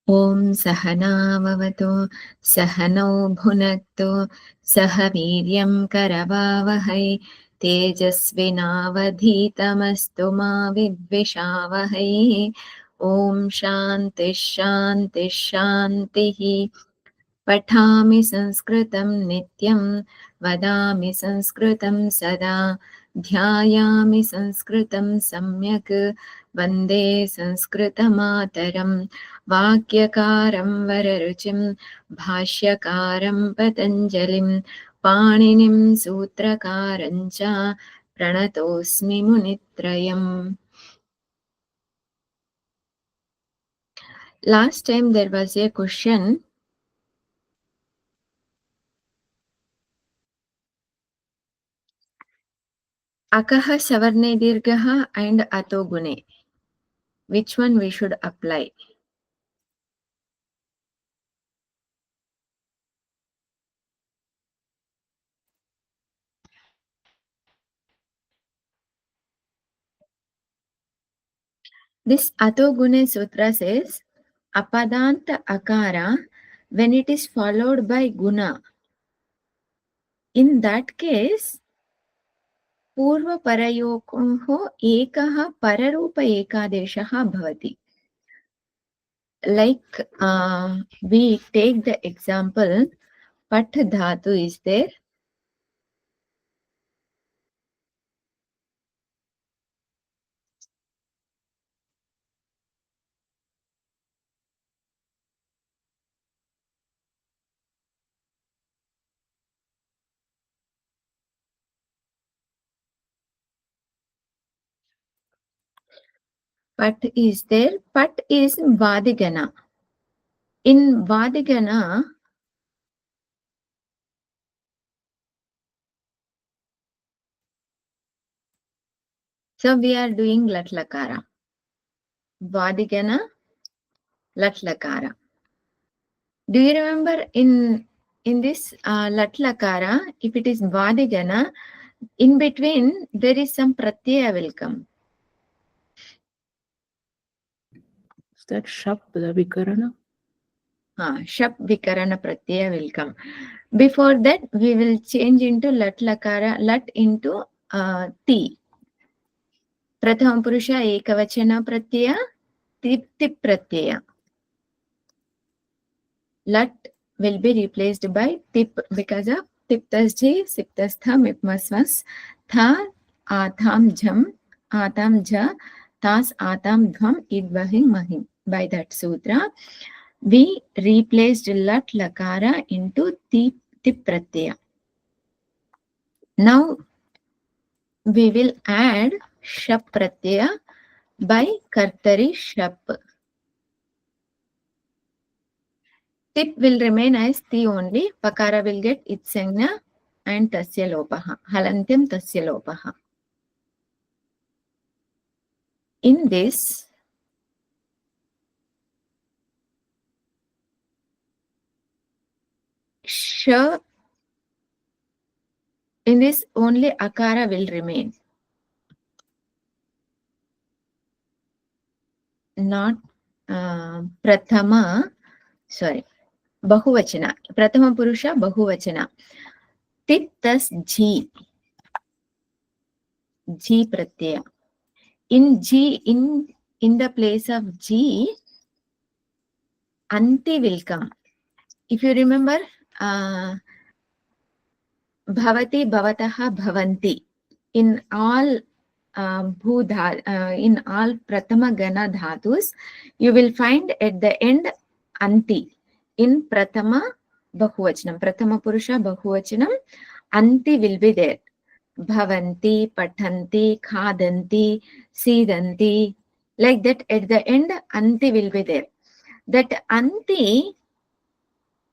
ॐ सहनाववतु सहनौ भुनक्तु सह वीर्यं करवावहै तेजस्विनावधीतमस्तु मा विद्विषावहै। ॐ शान्तिः शान्तिः शान्तिः। पठामि संस्कृतं नित्यं वदामि संस्कृतं सदा ध्यायामि संस्कृतं सम्यक् वन्दे संस्कृतमातरं वाक्यकारं वररुचिं भाष्यकारं पतञ्जलिं पाणिनिं सूत्रकारं च प्रणतोऽस्मि मुनित्रयम्. Last time there was a question. Akaha savarne dirghaha and ato gune. Which one we should apply? This ato gune sutra says apadanta akara when it is followed by guna. In that case, पूर्व परयोः एकः पररूप एकादेशः भवति. Like we take the example, pat dhatu is there. Pat is there. Pat is vadigana. In vadigana, so we are doing lat lakara. Vadigana, lat lakara. Do you remember in this lat lakara, if it is vadigana, in between there is some pratyaya will come. Is that shap, the vikarana? Shap vikarana pratyaya will come. Before that, we will change into lat lakara, lat into ti. Prathama purusha ekavachana pratyaya, tip pratyaya. Lat will be replaced by tip because of tiptasji, siptastha, mipmasvas, tha, atham jham, atam ja, tas atam dhvam, idvahim mahim. By that sutra, we replaced lat lakara into tip pratyaya. Now we will add shap pratyaya by kartari shap. Tip will remain as ti only. Pakara will get its sanya and tasya lopaha. Halantyam tasya lopaha. In this, sh, in this only akara will remain. Not prathama, sorry, bahuvachana. Prathama purusha bahuvachana. Tip tas ji. Ji pratyaya. In ji, in the place of ji, anti will come. If you remember, bhavati, bhavataha, bhavanti. In all in all prathama gana dhatus, you will find at the end anti. In prathama bahuvachanam, prathama purusha bahuvachanam, anti will be there. Bhavanti, pathanti, khadanti, sidanti, like that at the end anti will be there. That anti,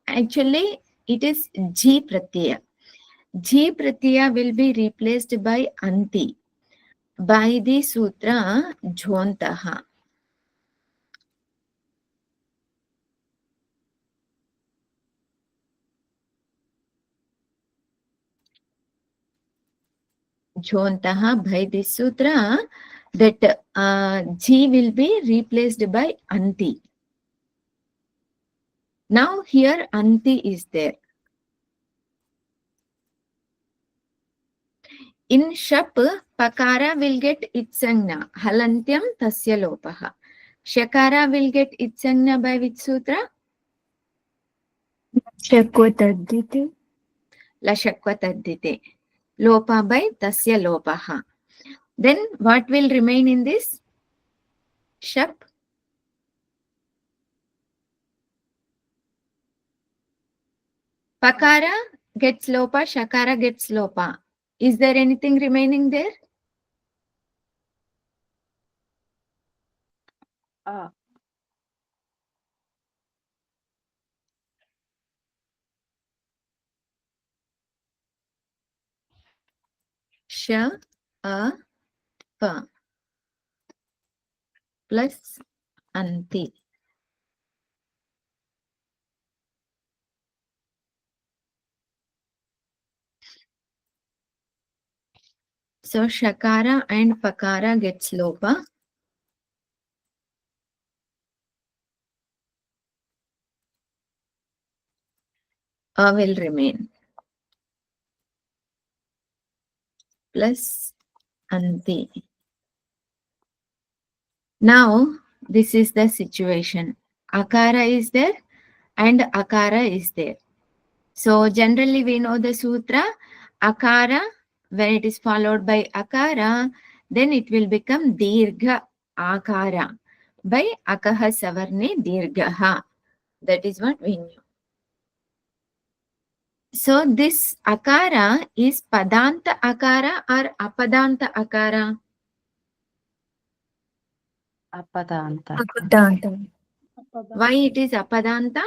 actually it is ji pratyaya. Ji pratyaya will be replaced by anti by the sutra jhontaha. Jhontaha, by this sutra, that ji will be replaced by anti. Now here anti is there. In shap, pakara will get itsangna. Halantyam tasya lopaha. Shakara will get itsangna by which sutra? Shakwatadite. Lashakvatadite. Lopa by tasya lopaha. Then what will remain in this? Shap. Pakara gets lopa, shakara gets lopa. Is there anything remaining there? Sh, a, pa plus anti. So shakara and pakara gets lopa. A will remain. Plus anti. Now this is the situation. Akara is there and akara is there. So generally we know the sutra. Akara, when it is followed by akara, then it will become dirgha akara by akaha savarne dirghaha. That is what we knew. So this akara is padanta akara or apadanta akara? Apadanta. Apadanta. Why it is apadanta?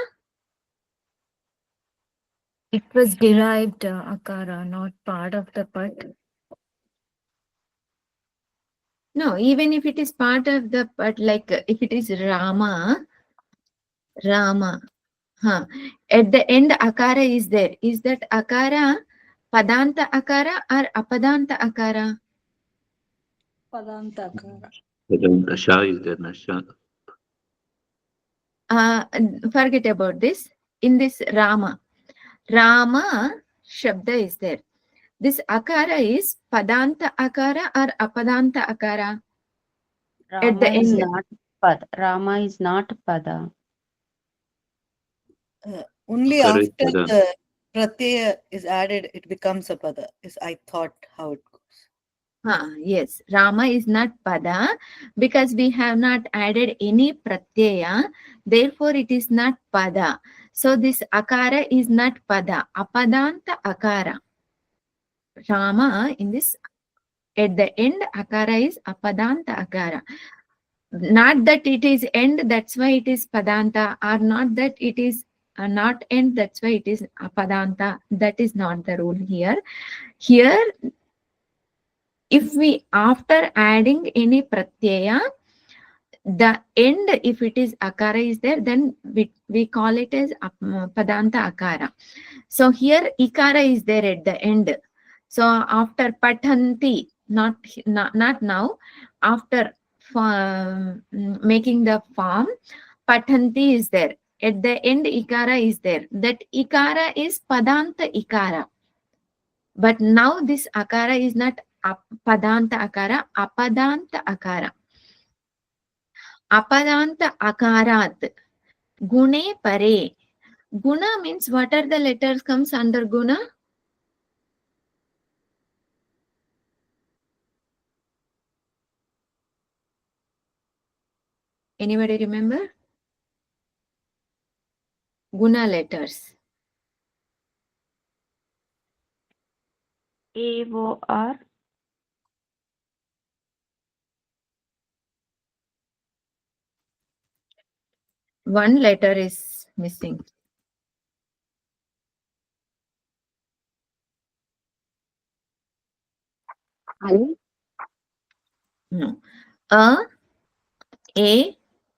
It was derived akara, not part of the pad. No, even if it is part of the, but like if it is Rama, at the end akara is there. Is that akara padanta akara or apadanta akara? Padanta akara. Nasha is there, Nasha. Forget about this. In this Rama Shabda is there. This akara is padanta akara or apadanta akara? At the Rama is end. not pad. Rama is not pada. Only Akara is after pada. the pratyaya is added, it becomes a pada. Is I thought how it goes. Yes, Rama is not pada because we have not added any pratyaya. Therefore, it is not pada. So this akara is not pada. Apadanta akara. Rama in this at the end akara is apadanta akara. Not that it is end, that's why it is padanta, or not that it is not end, that's why it is apadanta. That is not the rule here. Here, if we after adding any pratyaya, the end, if it is akara is there, then we call it as padanta akara. So here ikara is there at the end. So after patanti, not now, after making the form, patanti is there. At the end ikara is there. That ikara is padanta ikara. But now this akara is not padanta akara, apadanta akara. Apadanta akarat. Gune pare. Guna means what are the letters comes under guna? Anybody remember? Guna letters. A-O-R. One letter is missing. No. A,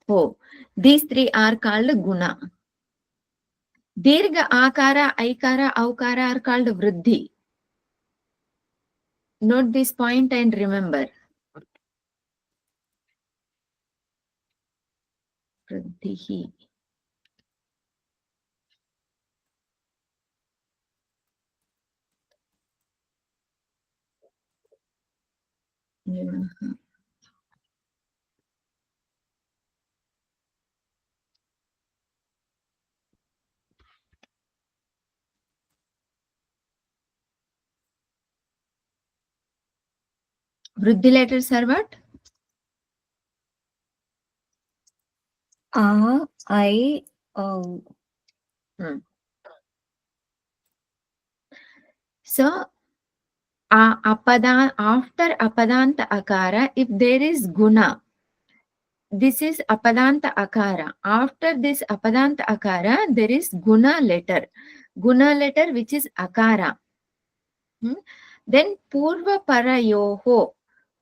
O. These three are called guna. Dirgha akara, aikara, aukara are called vriddhi. Note this point and remember. Vriddhi. Vriddhi letters are what? A, I, O. So, after apadanta akara, if there is guna, this is apadanta akara. After this apadanta akara, there is guna letter. Guna letter which is akara. Then purva parayoho.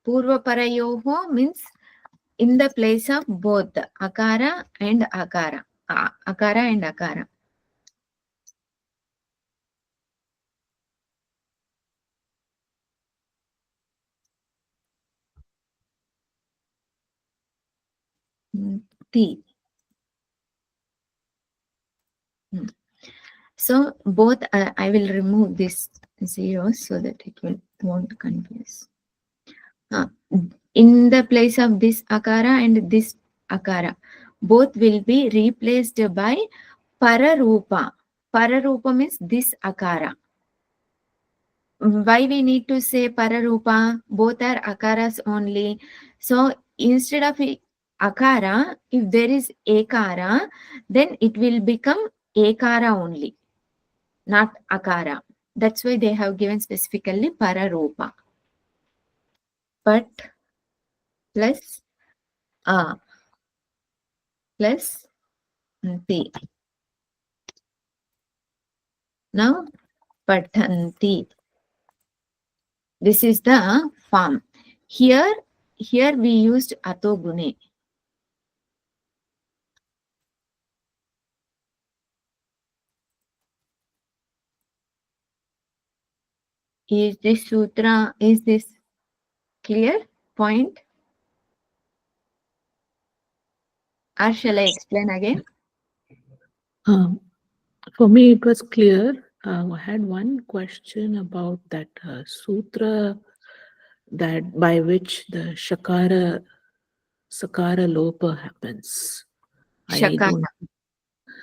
Purva parayoho means in the place of both akara and akara. Akara and akara. Ti. So both I will remove this zeros so that it won't confuse. In the place of this akara and this akara, both will be replaced by pararupa. Pararupa means this akara. Why we need to say pararupa? Both are akaras only. So instead of akara, if there is ekara, then it will become ekara only, not akara. That's why they have given specifically pararupa. But plus a plus ti. Now patanti. This is the form. Here we used atogune. Is this sutra, is this clear point? Or shall I explain again? For me, it was clear. I had one question about that sutra that by which the sakara lopa happens. Shakara.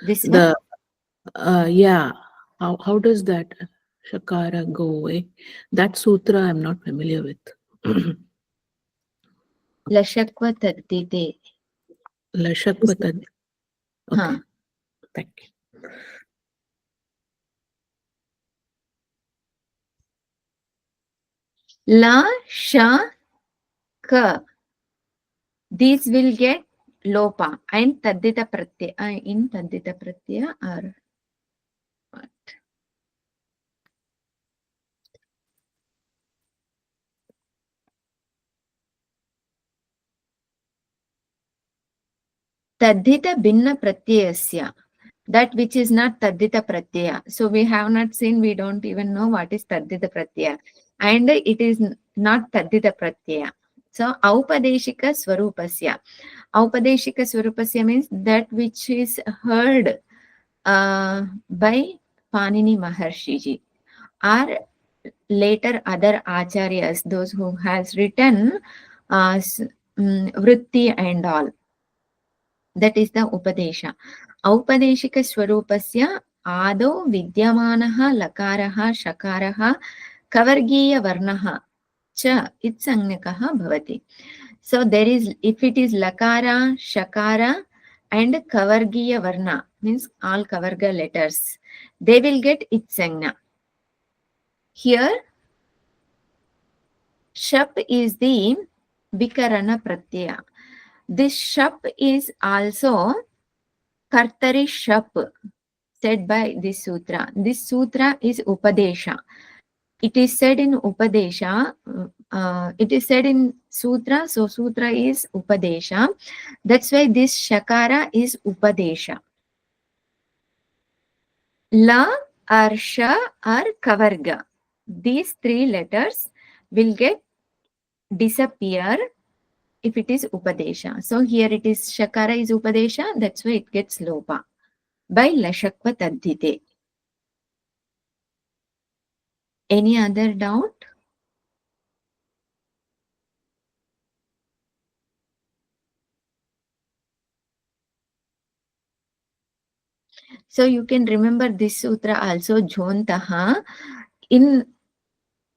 This one? The yeah. How does that shakara go away? That sutra I'm not familiar with. Lashakva taddite. Lashakva tad. Okay. Thank you. La, sha, ka. These will get lopa and taddita pratyaya. In taddita pratyaya or what? Taddita binna pratyayasya. That which is not taddita pratyaya. So we have not seen, we don't even know what is taddita pratyaya. And it is not taddita pratyaya. So aupadeshika swarupasya. Aupadeshika swarupasya means that which is heard by Panini Maharshiji or later other acharyas, those who has written vritti and all. That is the upadesha. Aupadeshika swarupasya ado vidyamanaha lakaraha shakaraha kavargiya varnaha cha itsanyakaha bhavati. So there is, if it is lakara, shakara and kavargiya varna, means all kavarga letters, they will get itsanya. Here shap is the vikarana pratyaya. This shap is also kartari shap said by this sutra. This sutra is upadesha. It is said in upadesha. It is said in sutra. So sutra is upadesha. That's why this shakara is upadesha. La or sha or kavarga. These three letters will get disappear if it is upadesha. So here it is shakara is upadesha. That's why it gets lopa by lashakva taddhite. Any other doubt? So you can remember this sutra also, Jhontaha, in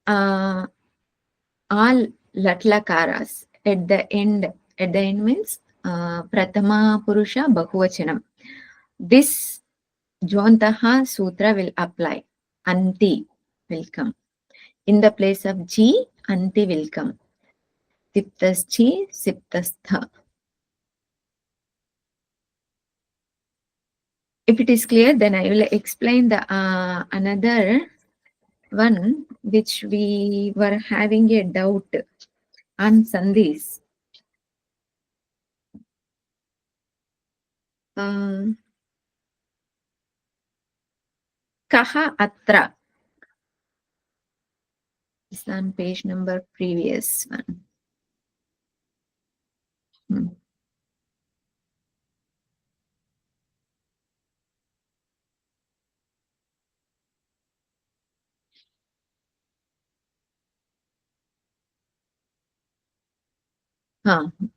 all latlakaras at the end. At the end means Pratama Purusha Bahuvachanam. This Jhontaha sutra will apply. Anti will come. In the place of G, Anti will come. Siptas G, Siptas Tha. If it is clear, then I will explain the another one which we were having a doubt on Sandhis. Kaha Atra is on page number previous one.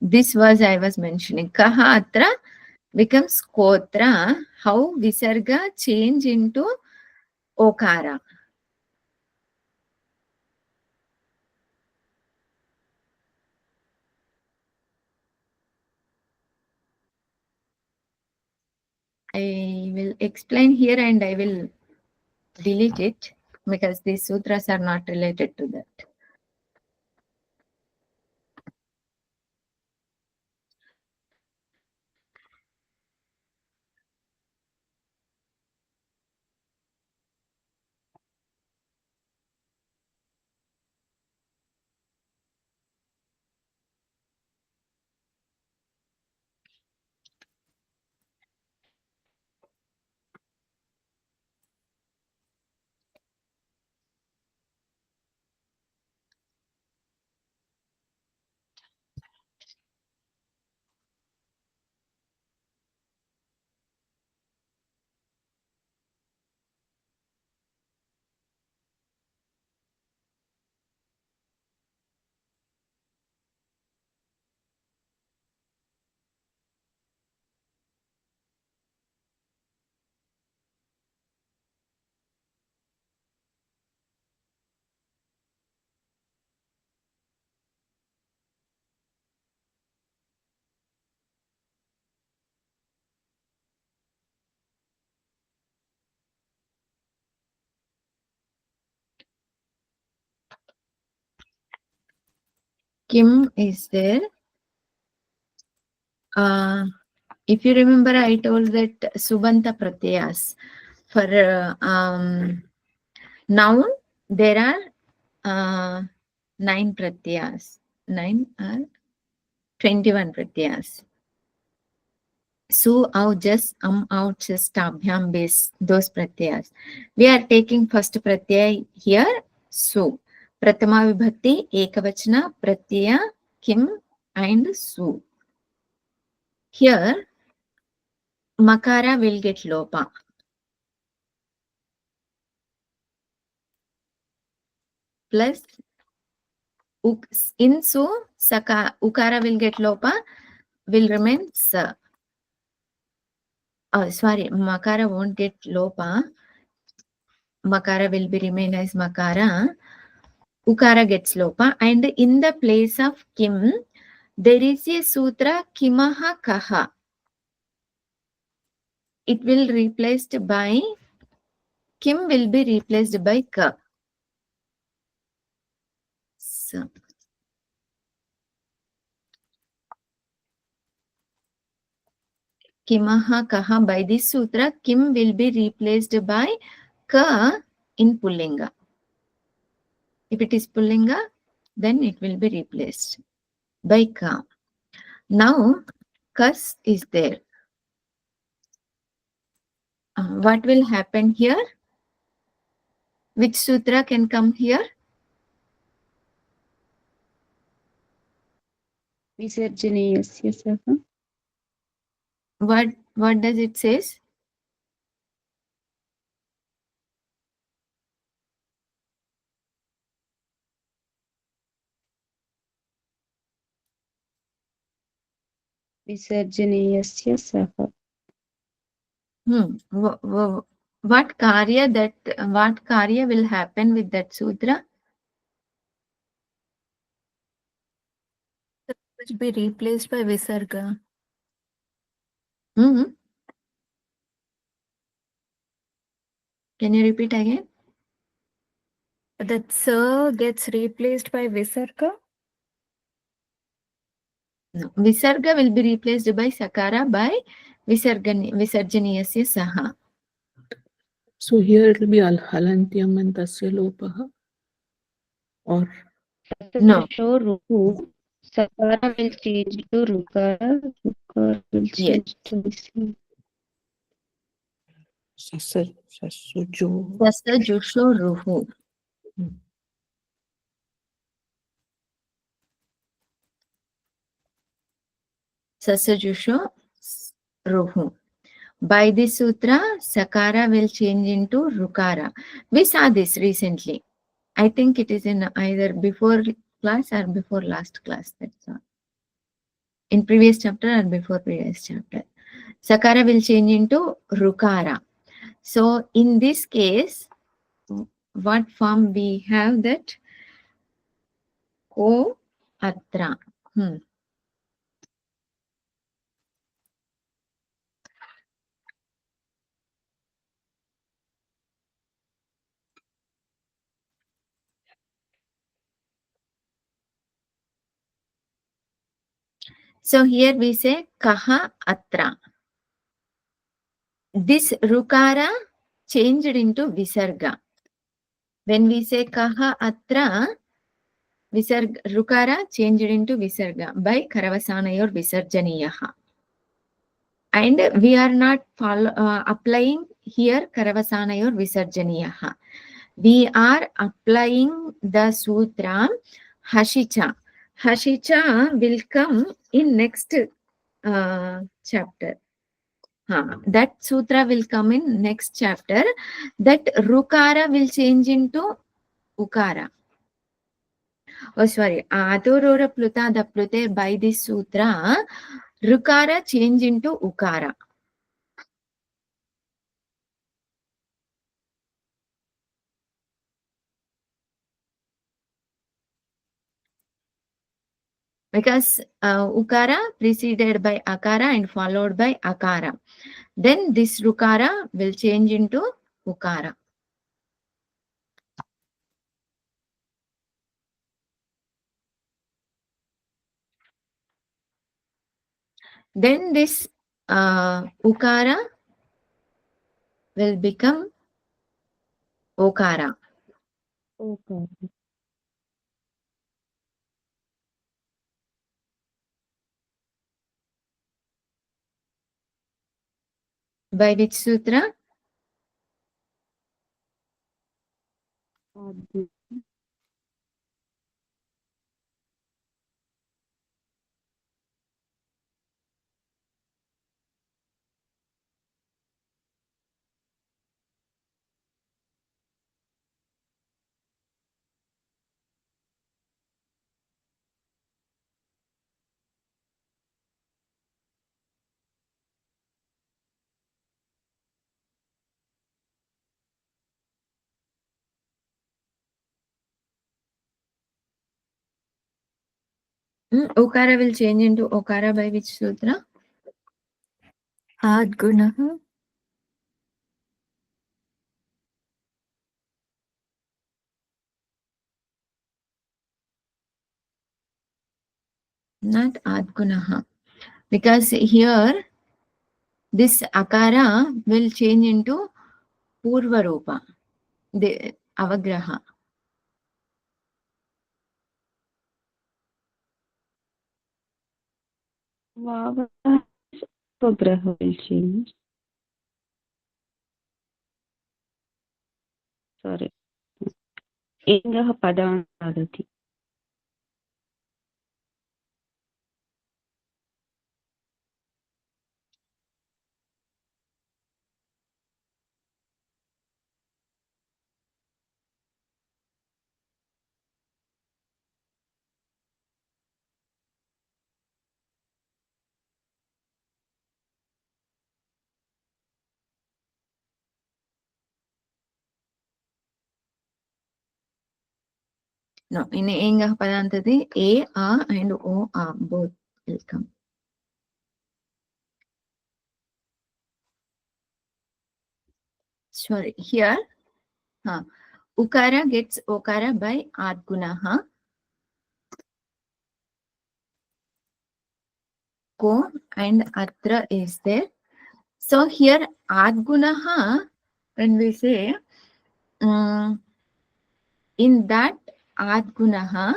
This was I was mentioning. Kaha Atra becomes Kotra. How Visarga change into Okara. I will explain here and I will delete it because these sutras are not related to that. Kim is there. If you remember, I told that Subanta Pratyas. For noun, there are 9 Pratyas. 9 are 21 Pratyas. Su, au, just, out, just, abhyam, base, those Pratyas. We are taking first Pratyay here, Su. Pratama Vibhakti, Ekavachana, Pratyaya, Kim, and Su. Here, Makara will get Lopa. Plus, in Su, Ukara will get Lopa, will remain Sa. Oh, sorry, Makara won't get Lopa. Makara will be remain as Makara. Ukara gets Lopa. And in the place of Kim, there is a sutra Kimaha Kaha. It will replaced by, Kim will be replaced by Ka. So, Kimaha Kaha, by this sutra, Kim will be replaced by Ka in Pullinga. If it is Pullinga, then it will be replaced by Ka. Now, Kas is there. What will happen here? Which sutra can come here? Visarjaneyasya saha. What does it says? Visarjaneyasya saha. What karya will happen with that sutra? Which be replaced by Visarga. Hmm. Can you repeat again? That Sir gets replaced by Visarga. No. Visarga will be replaced by sakara by visarjaniyasya saha. So here it will be halantyam and tasya lopaha. Or No. Show Ruku. Sakara will change to Rukara. Rukara will Yes. change to Visi. sasujo. Sasa jusho ruhu. Sasa jusho ruhu. By this sutra, sakara will change into rukara. We saw this recently. I think it is in either before class or before last class. That's all. In previous chapter or before previous chapter. Sakara will change into rukara. So in this case, what form we have that? Ko atra. So here we say kaha atra. This rukara changed into visarga. When we say kaha atra, visarga, rukara changed into visarga by karavasanayor visarjaniyaha. And we are not applying here karavasanayor visarjaniyaha. We are applying the sutra hashicha. Hashicha will come in next chapter. That sutra will come in next chapter. That rukara will change into ukara. Oh, sorry. Adorora pluta the plute by this sutra, rukara change into ukara. Because ukara preceded by akara and followed by akara. Then this rukara will change into ukara. Then this ukara will become okara. Okay. By which sutra? Okara will change into okara by which sutra? Adgunaha. Not adgunaha. Because here this akara will change into purva rupa, the avagraha. Vagraha will change. Sorry. Ingah padang agati. No, in Engah Padantati, A, A and O, A, both will come. Sorry, here, Ukara gets Okara by Adgunaha. Ko and Atra is there. So here, Adgunaha, when we say, in that Adgunaha,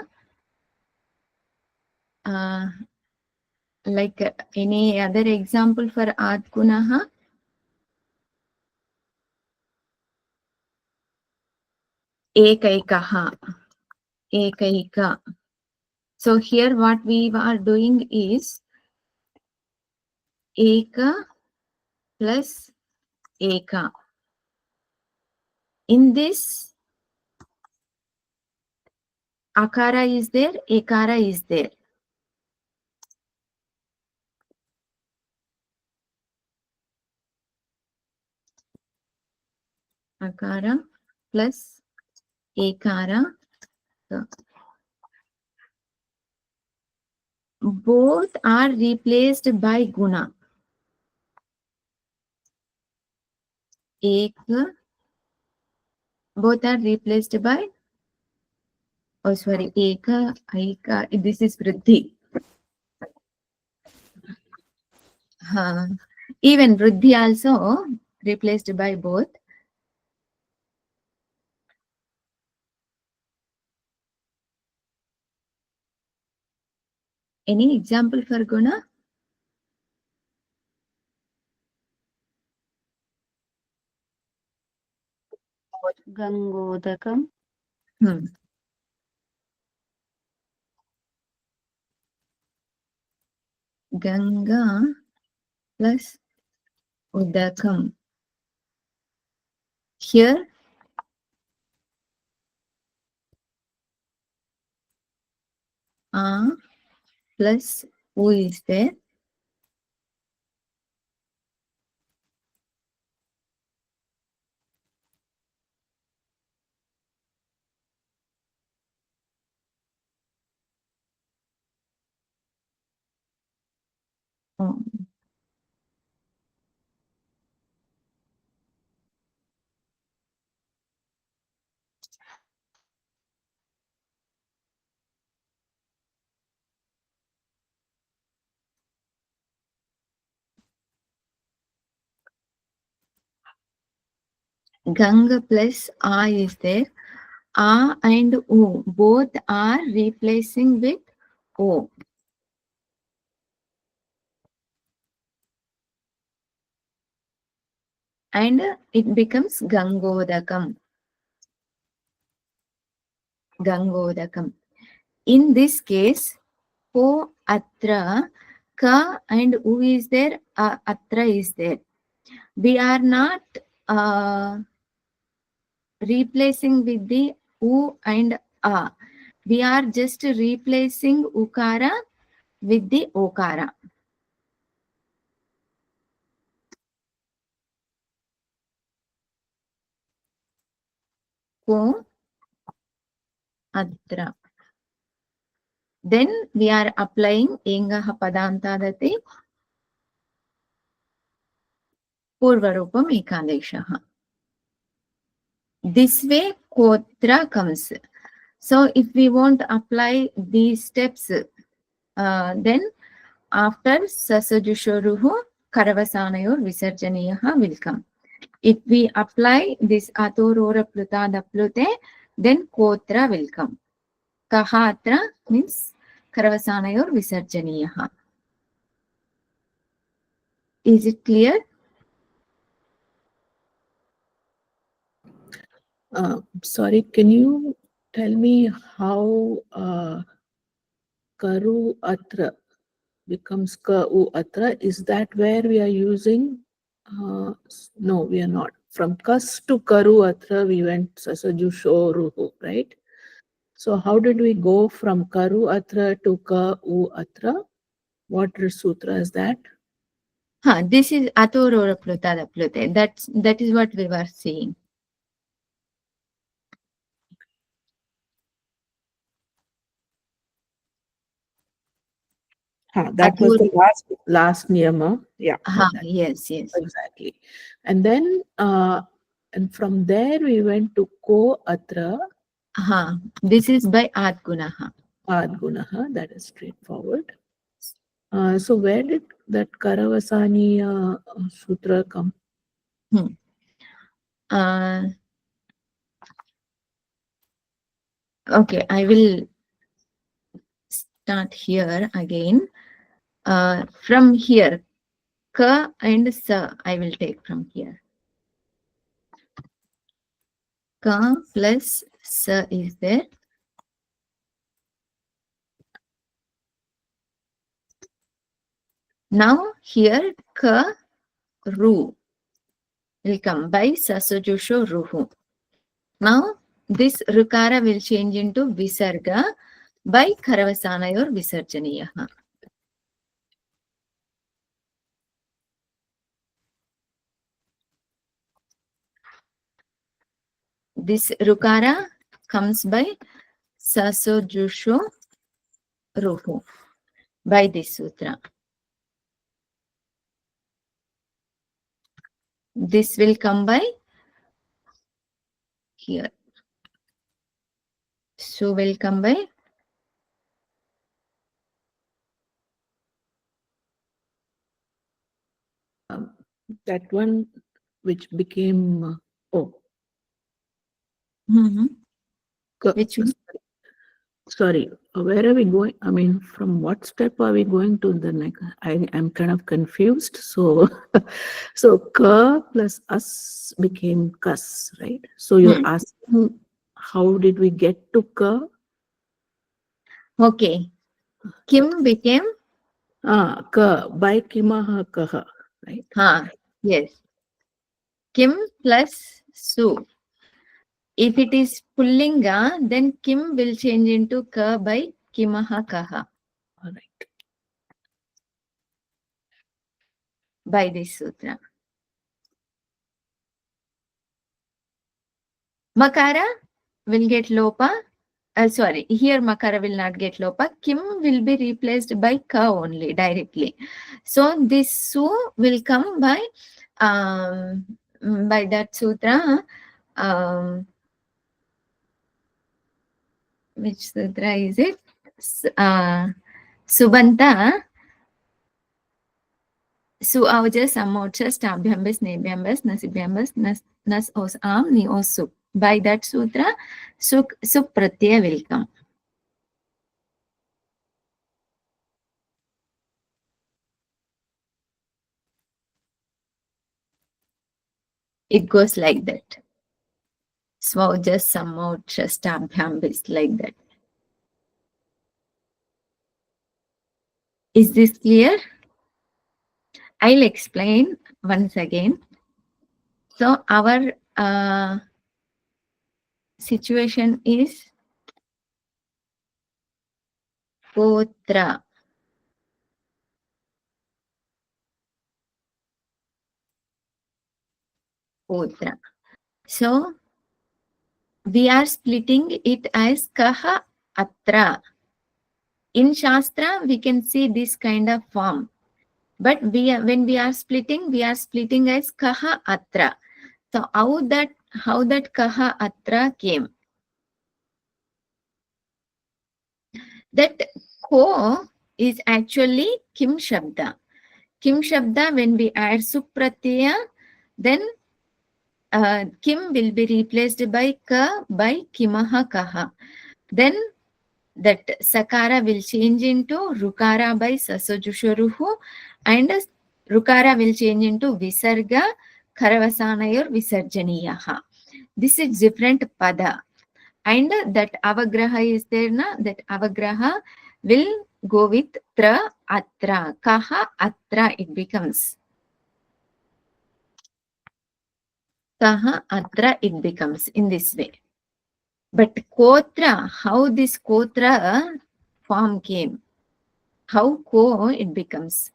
like any other example for Adgunaha? Ekaikaha. Ekaika. So here what we are doing is Eka plus Eka. In this, Akara is there, Ekara is there. Akara plus Ekara. So, both are replaced by Guna. Both are replaced by, oh sorry, Eka, Aika, this is Vriddhi. Even Vriddhi also replaced by both. Any example for Guna? Gangodakam. Ganga plus Udakam. Here, A plus U is there. Ganga plus A is there. A and U both are replacing with O. And it becomes Gangodakam. Gangodakam. In this case, Ko Atra, Ka and U is there, Atra is there. We are not replacing with the U and A. We are just replacing Ukara with the Okara. Ko Atra. Then we are applying Engaha Padantadati Purvarupam Ekadeshaha. This way Kotra comes. So if we want to apply these steps, then after Sasajushoruhu Karavasanayor Visarjaniyaha will come. If we apply this Atorora Plutada Plute, then Kotra will come. Kahatra means Karavasanayor Visarjaniyaha. Is it clear? Sorry, can you tell me how Karu Atra becomes Ka U Atra? Is that where we are using? No, we are not. From Kas to Karu Atra, we went Sasaju Shoruhu, right? So how did we go from Karu Atra to Ka U Atra? What sutra is that? This is Atorora Plutada Plute. That is what we were seeing. That was the last niyama. Yeah. Yes. Exactly. And then, and from there we went to ko atra This is by adgunaha. adgunaha. That is straightforward. So where did that Karavasani sutra come? Okay, I will start here again. From here, ka and sa, I will take from here. Ka plus sa is there. Now here ka ru will come by sasajusho ruhu. Now this rukara will change into visarga by karavasanayor visarjaniyaha. This rukara comes by sasajusho ruhu by this sutra. This will come by here. So will come by that one which became which one? Sorry, where are we going? I mean, from what step are we going to the next? I am kind of confused. So, so ka plus us became kas, right? So you're asking, how did we get to ka? Okay. Kim became Ka by kimaha kaha, right? Yes. Kim plus su. If it is pullinga, then kim will change into ka by kimaha kaha. All right. By this sutra. Makara will get lopa. Sorry, here makara will not get lopa. Kim will be replaced by ka only directly. So this su will come by that sutra. Which sutra is it? Subanta. Su auja samocha stabhyambas nebhyambas nasibhyambas nas os am ni os su. By that sutra, suk pratyaya will come. It goes like that. Svauja samocha stabhyambas like that. Is this clear? I'll explain once again. So our situation is Potra. Potra. So we are splitting it as Kaha Atra. In Shastra, we can see this kind of form. But when we are splitting as Kaha Atra. So how that Kaha Atra came? That Ko is actually Kim Shabda. Kim Shabda, when we add Supratyaya, then Kim will be replaced by Ka by Kimaha Kaha. Then that Sakara will change into Rukara by Sasajusharuhu, and Rukara will change into Visarga Karavasanayor Visarjaniyaha. This is different pada. And that Avagraha is there, na? That Avagraha will go with Tra Atra. Kaha Atra it becomes. Kaha Atra it becomes in this way. But Kotra, how this Kotra form came? How Ko it becomes?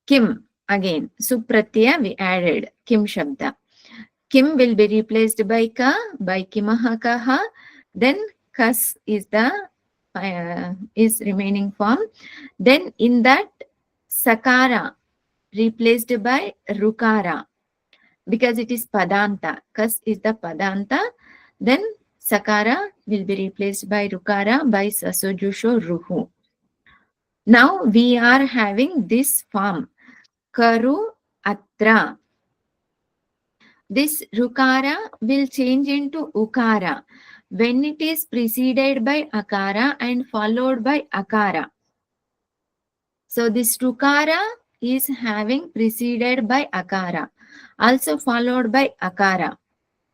Kim again. Supratyaya we added Kim Shabda. Kim will be replaced by Ka by Kimaha Kaha. Then Kas is the is remaining form. Then in that sakara replaced by rukara, because it is padanta. Kas is the padanta. Then sakara will be replaced by rukara by sasojusho ruhu. Now we are having this form karu atra. This rukara will change into ukara when it is preceded by akara and followed by akara. So this rukara is having preceded by akara, also followed by akara.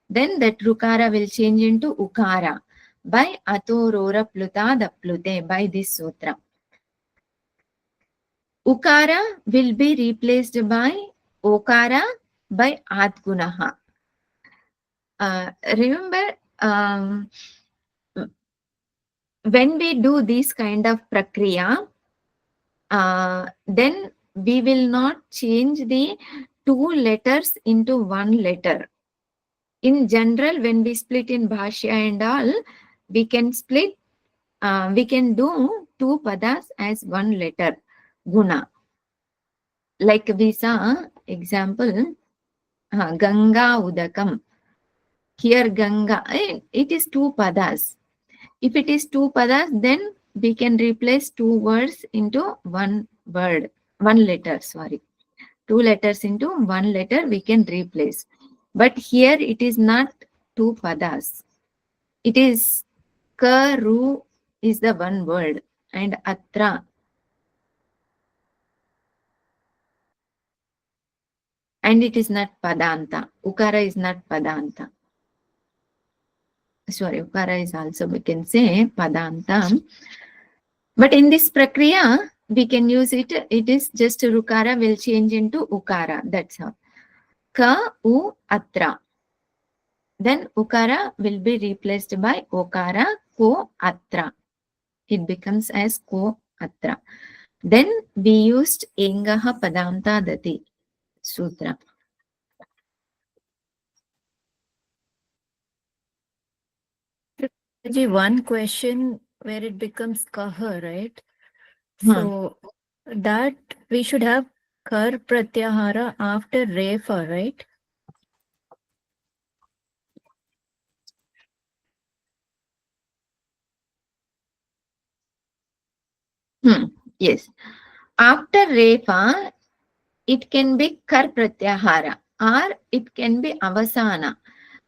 Then that rukara will change into ukara by atorora pluta daplute, by this sutra. Ukara will be replaced by okara by atgunaha. Remember, when we do this kind of prakriya, then we will not change the two letters into one letter. In general, when we split in bhashya and all, we can split, we can do two padas as one letter, guna. Like we saw example, Ganga Udakam. Here Ganga, it is two padas. If it is two padas, then we can replace two words into one word, one letter, sorry. Two letters into one letter we can replace. But here it is not two padas. It is karu is the one word and atra. And it is not padanta. Ukara is not padanta. Sorry, ukara is also, we can say padanta. But in this prakriya, we can use it. It is just rukara will change into ukara. That's all. Ka u atra. Then ukara will be replaced by okara ko atra. It becomes as ko atra. Then we used engaha padanta dati sutra. One question where it becomes kaha, right? Hmm. So that we should have kar pratyahara after refa, right? Yes. After refa, it can be kar pratyahara or it can be avasana.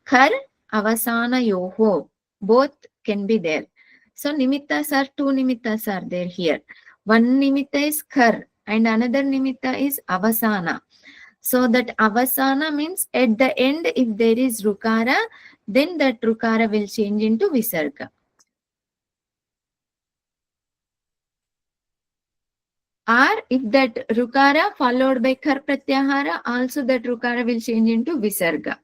Kar, avasana, yoho. Both can be there. So nimittas are two nimittas are there here. One nimitta is kar and another nimitta is avasana. So that avasana means at the end, if there is rukara, then that rukara will change into visarga. Or if that rukara followed by kar pratyahara, also that rukara will change into visarga.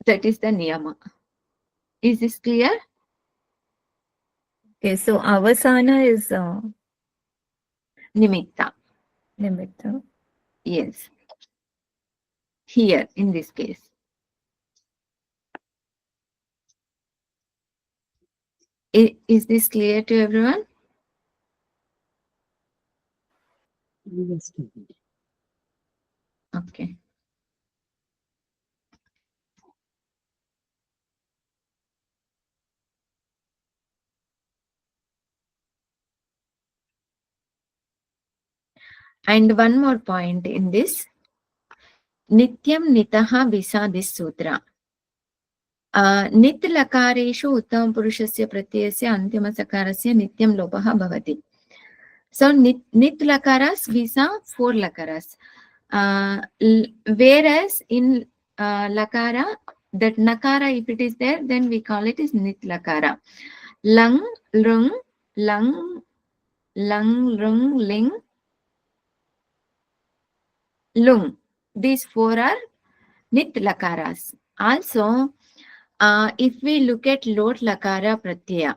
That is the niyama. Is this clear? Okay, so avasana is Nimitta. nimitta. Yes. Here, in this case. Is this clear to everyone? Yes. Okay. And one more point in this. Nityam nitaha visa, this sutra. Nit lakareshu uttam purushasya pratyasya antima sakarasya nityam lopaha bhavati. So nit lakaras visa, four lakaras. Whereas in lakara, that nakara, if it is there, then we call it is nit lakara. Lang, lung, lung, ling, lung. These four are nit lakaras. Also, if we look at lot lakara pratyaya,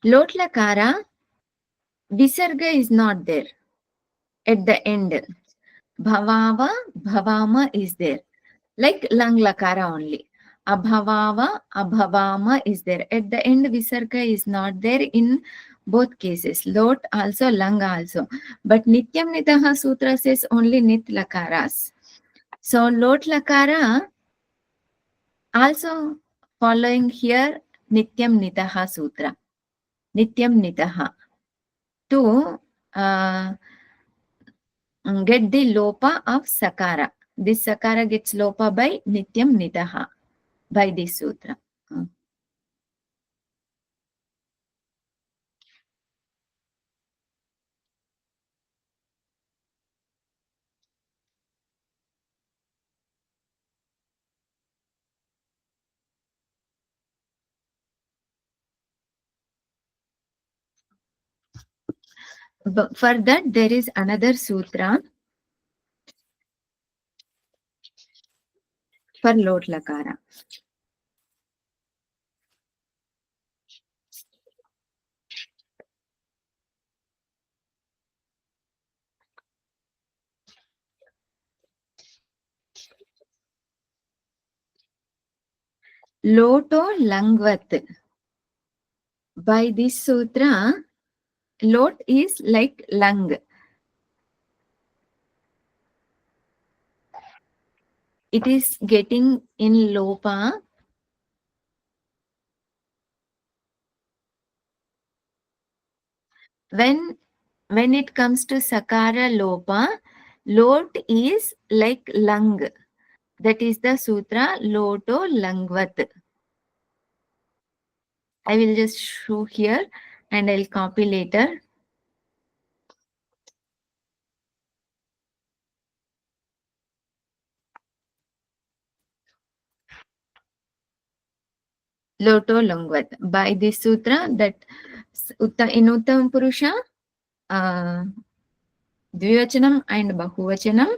Lotlakara, Visarga is not there at the end. Bhavava, Bhavama is there. Like Lang Lakara only. Abhavava, Abhavama is there. At the end, Visarga is not there in both cases. Lot also, Lang also. But Nityam Nitaha Sutra says only Nit Lakaras. So Lot Lakara also following here Nityam Nitaha Sutra. Nityam Nitaha. To get the lopa of Sakara. This Sakara gets lopa by Nityam Nitaha. By this sutra. But for that, there is another sutra for Lot Lakara. Loto Langvat. By this sutra, Lot is like Lang. It is getting in Lopa. When it comes to Sakara Lopa, Lot is like Lang. That is the sutra Loto Langvat. I will just show here and I'll copy later. Loto Langvat. By this sutra, that in Uttam Purusha, Dvivachanam and Bahuvachanam,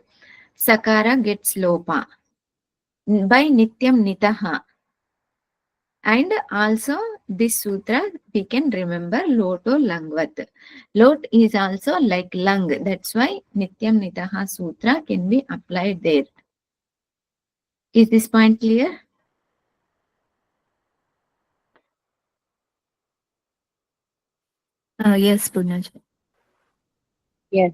Sakara gets Lopa. By Nityam Nitaha. And also this sutra, we can remember Loto Langvat. Lot is also like Lang. That's why Nityam Nitaha sutra can be applied there. Is this point clear? Yes, Purnaj. Yes.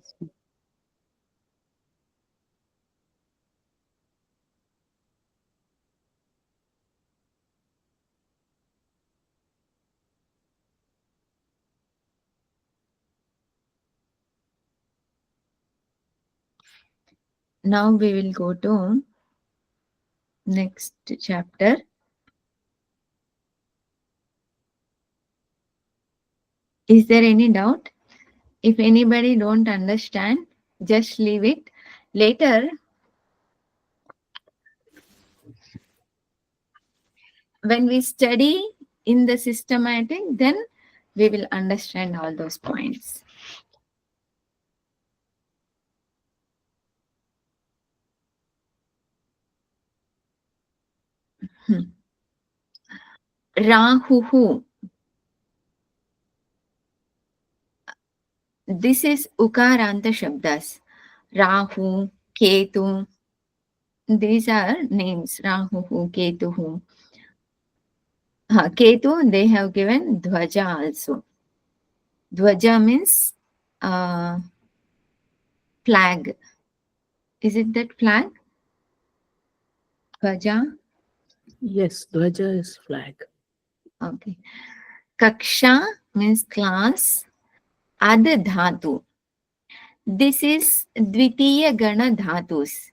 Now we will go to next chapter. Is there any doubt? If anybody don't understand, just leave it. Later, when we study in the systematic, then we will understand all those points. Rahuhu. This is Ukaranta Shabdas. Rahu, Ketu. These are names. Rahuhu, Ketuhu. Ketu, they have given Dhwaja also. Dhwaja means flag. Is it that flag? Dhwaja? Yes, Dwaja is flag. Okay. Kaksha means class. Ad dhatu. This is Dvitiya Gana Dhatus.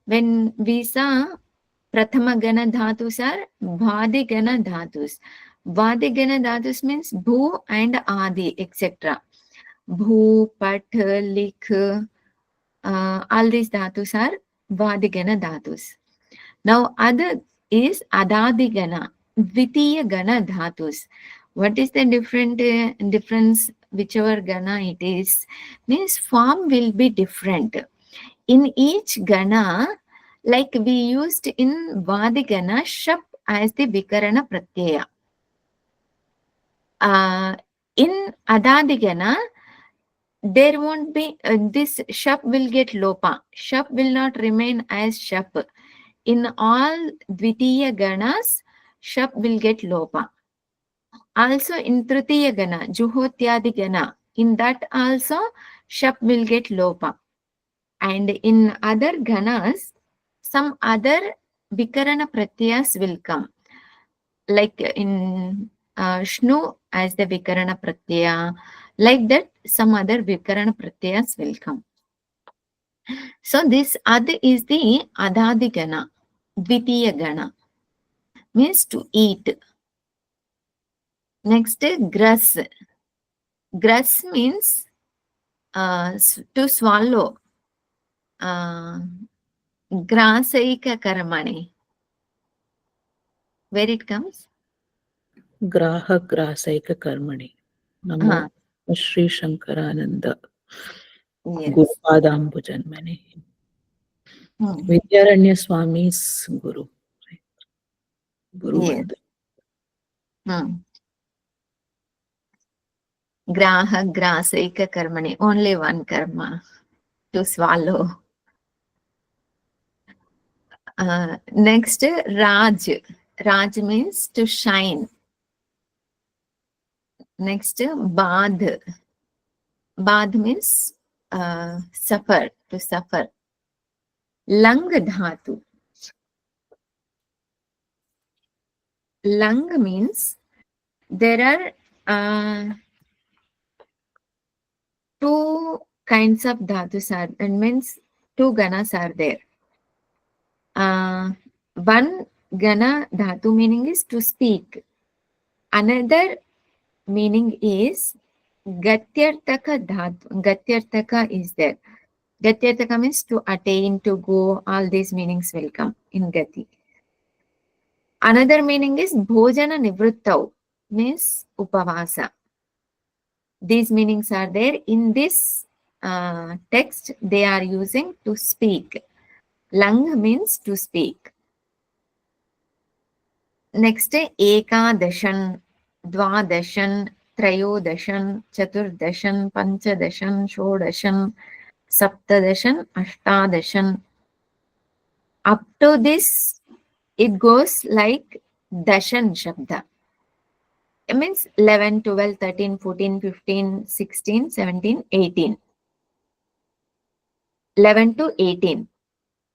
When we saw Prathama Gana Dhatus are Vadi Gana Dhatus. Vadi Gana Dhatus means Bhu and Adi, etc. Bhu, Pat, Lik, all these Dhatus are Vadi Gana Dhatus. Now, other is Adadi Gana, Dvitiya Gana Dhatus. What is the difference? Whichever Gana it is, means form will be different. In each Gana, like we used in Vadi Gana, Shap as the Vikarana Pratyaya. In Adadigana, there won't be this shap will get lopa. Shap will not remain as shap. In all Dvitiya ganas, shap will get lopa. Also in Tritiya gana, Juhotyadi gana, in that also shap will get lopa. And in other ganas, some other vikarana pratyas will come. Like in Shnu as the vikarana pratyaya, like that some other vikarana pratyas will come. So this ad is the adadi gana, dvitiya gana, means to eat. Next, gras. Gras means to swallow. Grasaika karmani. Where it comes? Graha grasaika karmani. Namo Shri Shankarananda. Yes. Gurupadambu Janmani. Vidyaranya Swami's Guru. Guru Yes. Bandha. Graha grasaika karmani. Only one karma. To swallow. Next, Raj. Raj means to shine. Next, Badh. Badh means suffer, to suffer. Lang dhatu. Lang means there are two kinds of dhatus are, and means two ganas are there. One gana dhatu meaning is to speak. Another meaning is gatyartaka dhatu. Gatyartaka is there. Gatyartaka means to attain, to go. All these meanings will come in gati. Another meaning is bhojana nivruttau, means upavasa. These meanings are there in this text. They are using to speak. Lang means to speak. Next, ekadashan, dvadashan, trayodashan, chaturdashan, panchadashan, shodashan, saptadashan, ashtadashan. Up to this, it goes like dashan shabda. It means 11, 12, 13, 14, 15, 16, 17, 18. 11 to 18.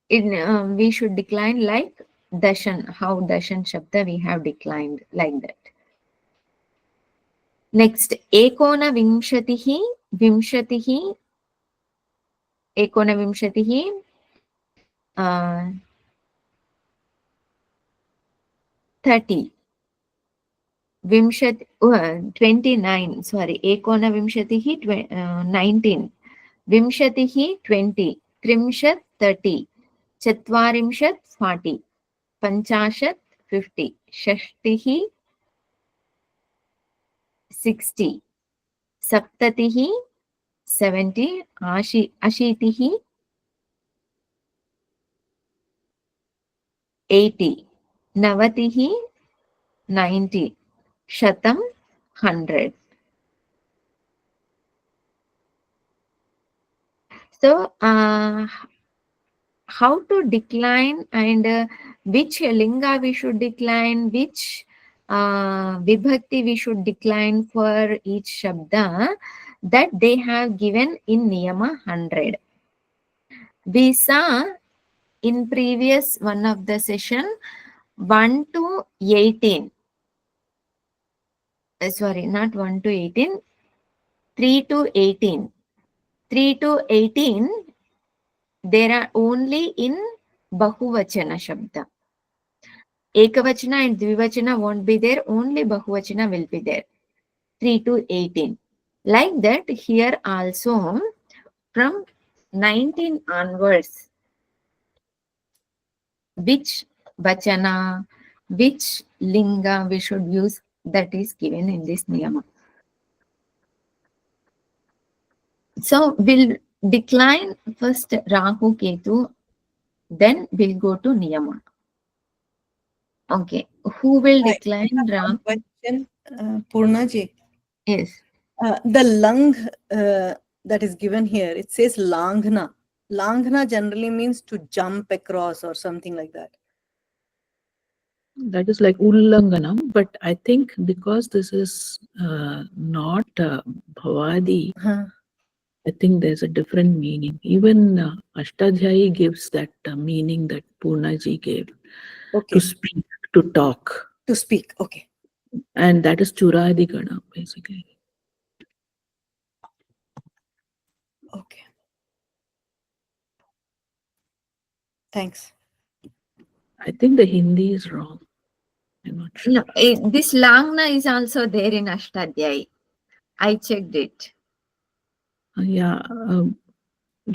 We should decline like dashan, how dashan shabda we have declined like that. Next, ekona vimshatihi, vimshatihi, ekona vimshatihi, 30. Vimshat, 29, sorry, ekona vimshatihi, 19. Vimshatihi, 20. Trimshat, 30. Chatvarimshat, 40. Panchashat, 50. Shashtihi, 60. Saptatihi, 70. Ashitihi, 80. Navatihi, 90. Shatam, 100. So, how to decline and which linga we should decline, which vibhakti we should decline for each shabda, that they have given in Niyama 100. We saw in previous one of the session 1 to 18. Sorry, not 1 to 18, 3 to 18. 3 to 18, there are only in Bahuvachana Shabda. Ekavachana and Dvivachana won't be there, only Bahuvachana will be there. 3 to 18. Like that, here also, from 19 onwards, which Vachana, which Linga we should use, that is given in this Niyama. So, we'll decline first Rahu Ketu, then we'll go to Niyama. Okay, who will decline Rahu? Question. Purnaji, Yes. the lung that is given here, it says langhna. Langhna generally means to jump across or something like that. That is like ullanganam, but I think because this is not bhavadi, I think there's a different meaning. Even Ashtadhyayi gives that meaning that Purnaji gave. Okay. To speak, to talk. To speak. Okay. And that is Churadigana, basically. Okay. Thanks. I think the Hindi is wrong. I'm not sure. No, this Langna is also there in Ashtadhyayi. I checked it. Yeah.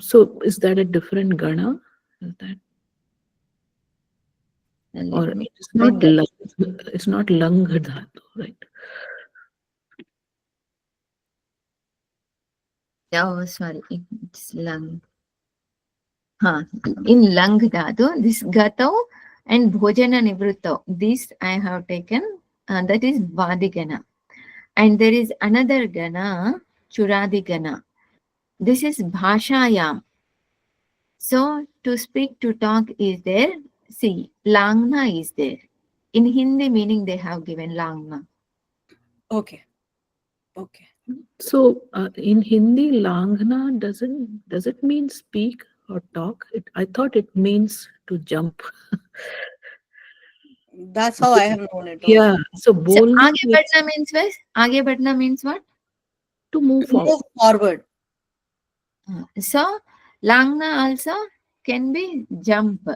So is that a different Gana? Is that? Or it's not lung, it's not lung dhatu, right? Oh, sorry, it's lung. In lung dhatu, this gatau and bhojana nivruttau, this I have taken, that is vadigana. And there is another gana, churadigana. This is bhashayam. So to speak, to talk is there. See, langna is there. In Hindi meaning they have given langna. Okay. Okay. So in Hindi, langhna does it mean speak or talk? I thought it means to jump. That's how I have known it. Yeah. So So, bolna aage badna means what? Aage badna means what? to move To move forward. So, langna also can be jump.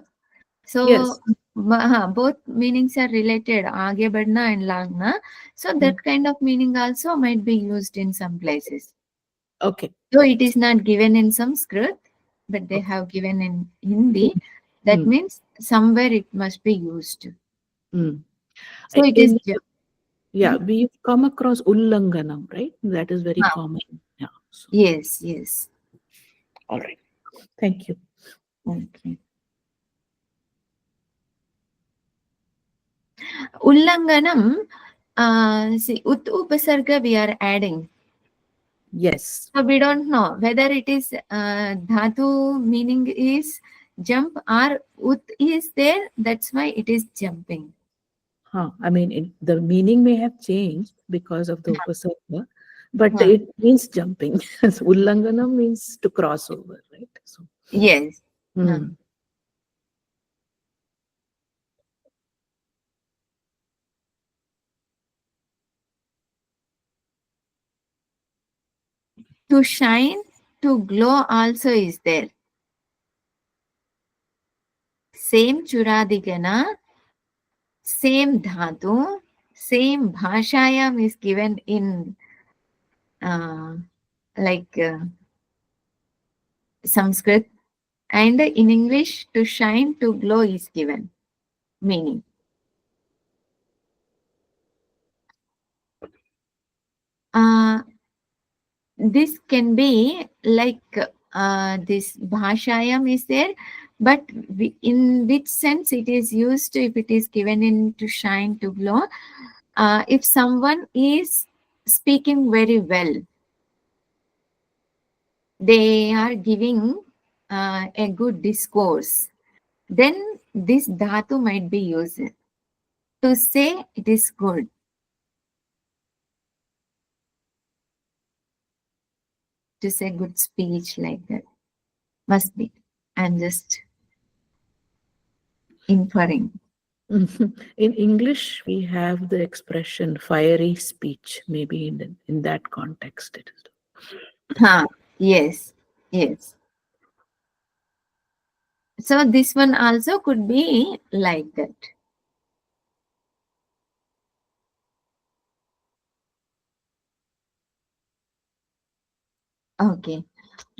So, yes. Both meanings are related, aage badna and langna. So, that kind of meaning also might be used in some places. Okay. So, it is not given in Sanskrit, but they have given in Hindi. That means somewhere it must be used. So, it is jump. Yeah, we've come across ullanganam, right? That is very common. Yeah. So. Yes, yes. All right. Thank you. Okay. Ullanganam, see, upasarga we are adding. Yes. So we don't know whether it is dhatu meaning is jump or ut is there. That's why it is jumping. I mean, the meaning may have changed because of the upasarga, but it means jumping. So, ullanganam means to cross over, right? So, Yes. To shine, to glow also is there. Same churadigana, same dhatu, same bhashayam is given in Sanskrit, and in English to shine, to glow is given meaning. This can be like this bhashayam is there, but in which sense it is used if it is given in to shine, to glow. If someone is speaking very well, they are giving a good discourse, then this dhatu might be used to say it is good. To say good speech like that. Must be. I'm just inferring. in English, we have the expression fiery speech. Maybe in that context, it is. Yes, yes. So this one also could be like that. Okay.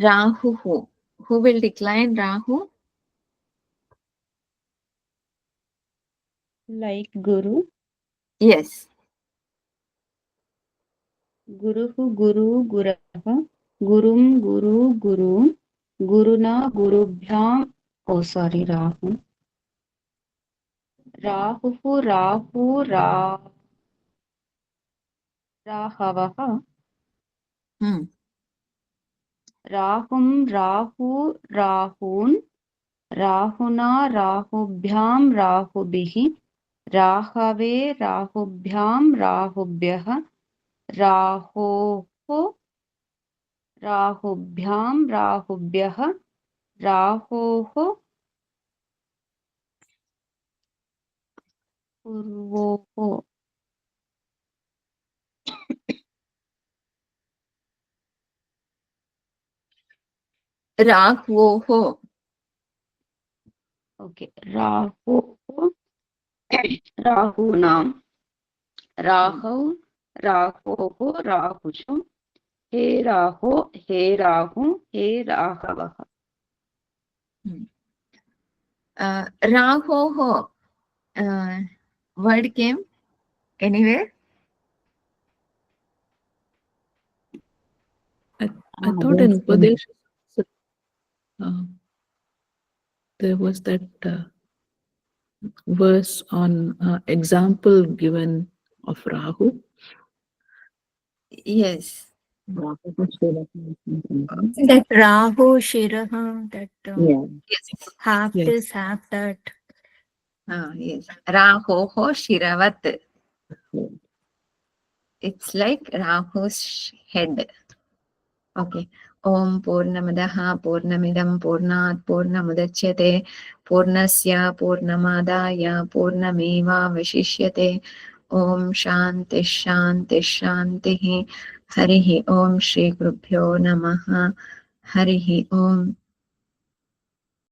Rahu. Who will decline Rahu? Like Guru. Yes. Guruhu Guru Guraha. Gurum Guru Guru. Guruna Gurubhyam. Oh, sorry, Rahu. Rahu Rahu Ra. राहवः Hmm. राहुं राहु राहून् राहुना राहुभ्यां राहुभिः राहवे राहुभ्यां राहुभ्यः राहोः राहुभ्यां राहुभ्यः राहोः पूर्वोः Rahuoho. ओके राहोः राहूणां राहौ राहोः राहुषु हे राहो हे राहु हे राहवः Rahoho. Word came anywhere? I thought in Upadesh there was that verse on example given of Rahu. Yes. That Rahu Shiraha, that Yes. half Yes. this, half that. Yes. Rahoho Shiravat. It's like Rahu's head. Okay. Om Purnamadaha Purnamidam Purnat Purnamudachyate Purnasya Purnamadaya Purnameva Vashishyate Om Shanti Shanti Shanti Harihi Om Shri Gurubhyo Namaha Harihi Om